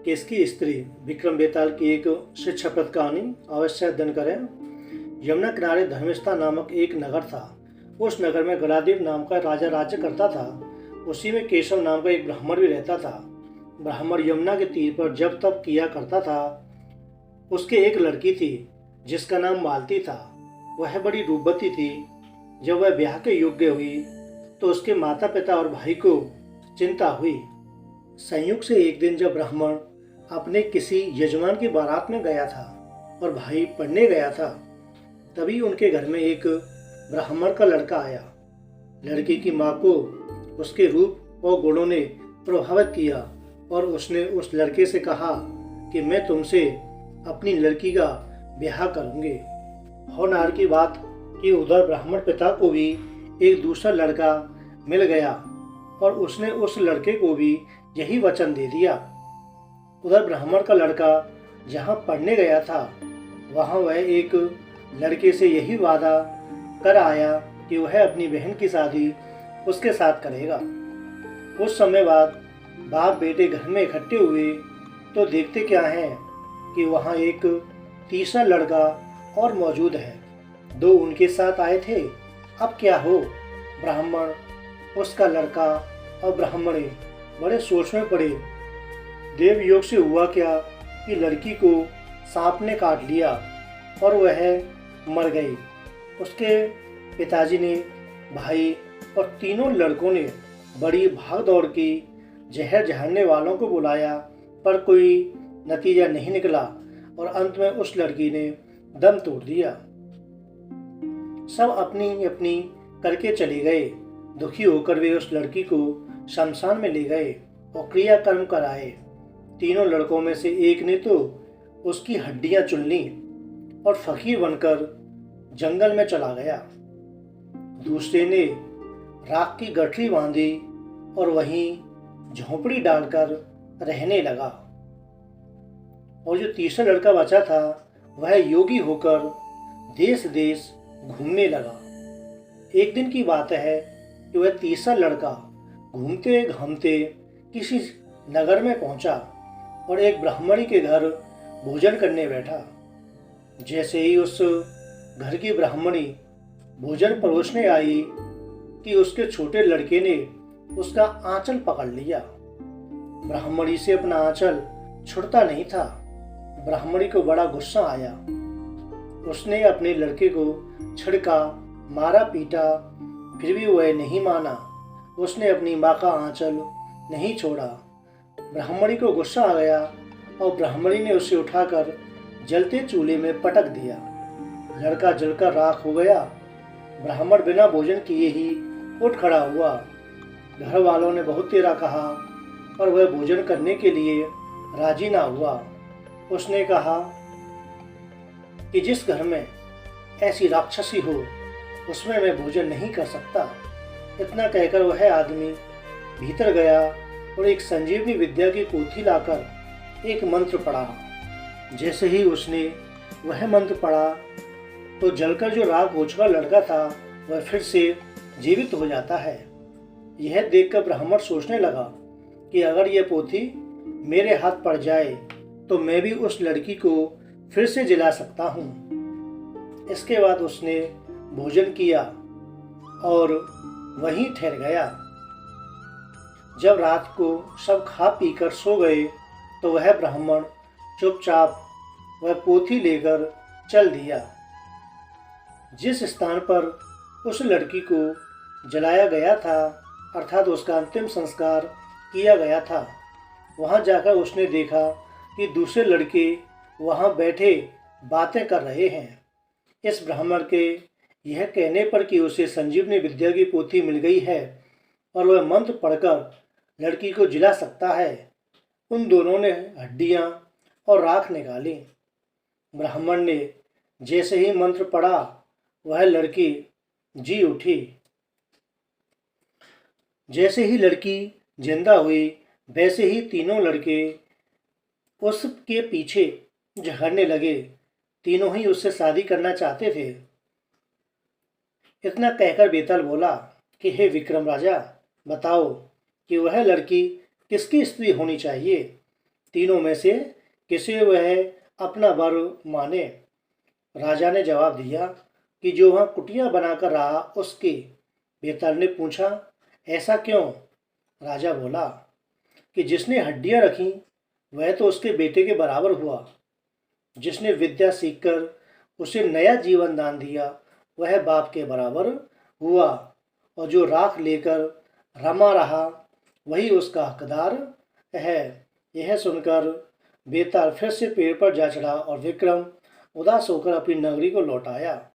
कि इसकी स्त्री विक्रम बेताल की एक शिक्षाप्रद कहानी अवश्य अध्ययन करें। यमुना किनारे धर्मिष्ठा नामक एक नगर था। उस नगर में गलादेव नाम का राजा राज्य करता था। उसी में केशव नाम का एक ब्राह्मण भी रहता था। ब्राह्मण यमुना के तीर पर जब तप किया करता था। उसके एक लड़की थी जिसका नाम मालती था। वह बड़ी रूपवती थी। जब वह ब्याह के योग्य हुई तो उसके माता पिता और भाई को चिंता हुई। संयोग से एक दिन जब ब्राह्मण अपने किसी यजमान की बारात में गया था और भाई पढ़ने गया था, तभी उनके घर में एक ब्राह्मण का लड़का आया। लड़की की माँ को उसके रूप और गुणों ने प्रभावित किया और उसने उस लड़के से कहा कि मैं तुमसे अपनी लड़की का ब्याह करूंगी। होनहार की बात कि उधर ब्राह्मण पिता को भी एक दूसरा लड़का मिल गया और उसने उस लड़के को भी यही वचन दे दिया। उधर ब्राह्मण का लड़का जहाँ पढ़ने गया था, वहाँ वह एक लड़के से यही वादा कर आया कि वह अपनी बहन की शादी उसके साथ करेगा। कुछ समय बाद बाप बेटे घर में इकट्ठे हुए तो देखते क्या है कि वहाँ एक तीसरा लड़का और मौजूद है। दो उनके साथ आए थे। अब क्या हो? ब्राह्मण, उसका लड़का और ब्राह्मणी बड़े सोच में पड़े। देव योग से हुआ क्या कि लड़की को सांप ने काट लिया और वह मर गई। उसके पिताजी ने, भाई और तीनों लड़कों ने बड़ी भाग दौड़ की। जहर झाड़ने वालों को बुलाया पर कोई नतीजा नहीं निकला और अंत में उस लड़की ने दम तोड़ दिया। सब अपनी अपनी करके चले गए। दुखी होकर वे उस लड़की को शमशान में ले गए और क्रियाकर्म कराए। तीनों लड़कों में से एक ने तो उसकी हड्डियां चुन ली और फकीर बनकर जंगल में चला गया। दूसरे ने राख की गठरी बांधी और वहीं झोंपड़ी डालकर रहने लगा। और जो तीसरा लड़का बचा था वह योगी होकर देश देश घूमने लगा। एक दिन की बात है कि वह तीसरा लड़का घूमते घामते किसी नगर में पहुंचा और एक ब्राह्मणी के घर भोजन करने बैठा। जैसे ही उस घर की ब्राह्मणी भोजन परोसने आई कि उसके छोटे लड़के ने उसका आंचल पकड़ लिया। ब्राह्मणी से अपना आंचल छुड़ता नहीं था। ब्राह्मणी को बड़ा गुस्सा आया। उसने अपने लड़के को छिड़का, मारा, पीटा, फिर भी वह नहीं माना। उसने अपनी माँ का आंचल नहीं छोड़ा। ब्राह्मणी को गुस्सा आ गया और ब्राह्मणी ने उसे उठाकर जलते चूल्हे में पटक दिया। लड़का जलकर राख हो गया। ब्राह्मण बिना भोजन किए ही उठ खड़ा हुआ। घर वालों ने बहुत तेरा कहा और वह भोजन करने के लिए राजी ना हुआ। उसने कहा कि जिस घर में ऐसी राक्षसी हो उसमें मैं भोजन नहीं कर सकता। इतना कहकर वह आदमी भीतर गया और एक संजीवनी विद्या की पोथी लाकर एक मंत्र पढ़ा। जैसे ही उसने वह मंत्र पढ़ा तो जलकर जो राख हो चुका लड़का था वह फिर से जीवित हो जाता है। यह देखकर ब्राह्मण सोचने लगा कि अगर यह पोथी मेरे हाथ पड़ जाए तो मैं भी उस लड़की को फिर से जिला सकता हूँ। इसके बाद उसने भोजन किया और वहीं ठहर गया। जब रात को सब खा पीकर सो गए तो वह ब्राह्मण चुपचाप वह पोथी लेकर चल दिया। जिस स्थान पर उस लड़की को जलाया गया था, अर्थात उसका अंतिम संस्कार किया गया था, वहां जाकर उसने देखा कि दूसरे लड़के वहां बैठे बातें कर रहे हैं। इस ब्राह्मण के यह कहने पर कि उसे संजीवनी विद्या की पोथी मिल गई है और वह मंत्र पढ़कर लड़की को जिला सकता है, उन दोनों ने हड्डियां और राख निकाली। ब्राह्मण ने जैसे ही मंत्र पढ़ा वह लड़की जी उठी। जैसे ही लड़की जिंदा हुई वैसे ही तीनों लड़के उसके पीछे झगड़ने लगे। तीनों ही उससे शादी करना चाहते थे। इतना कहकर बेताल बोला कि हे विक्रम राजा, बताओ कि वह लड़की किसकी स्त्री होनी चाहिए। तीनों में से किसे वह अपना वर माने। राजा ने जवाब दिया कि जो वहाँ कुटिया बनाकर रहा उसके। बेताल ने पूछा, ऐसा क्यों? राजा बोला कि जिसने हड्डियां रखी वह तो उसके बेटे के बराबर हुआ, जिसने विद्या सीखकर उसे नया जीवन दान दिया वह बाप के बराबर हुआ, और जो राख लेकर रमा रहा वही उसका हकदार है। यह सुनकर बेताल फिर से पेड़ पर जा चढ़ा और विक्रम उदास होकर अपनी नगरी को लौट आया।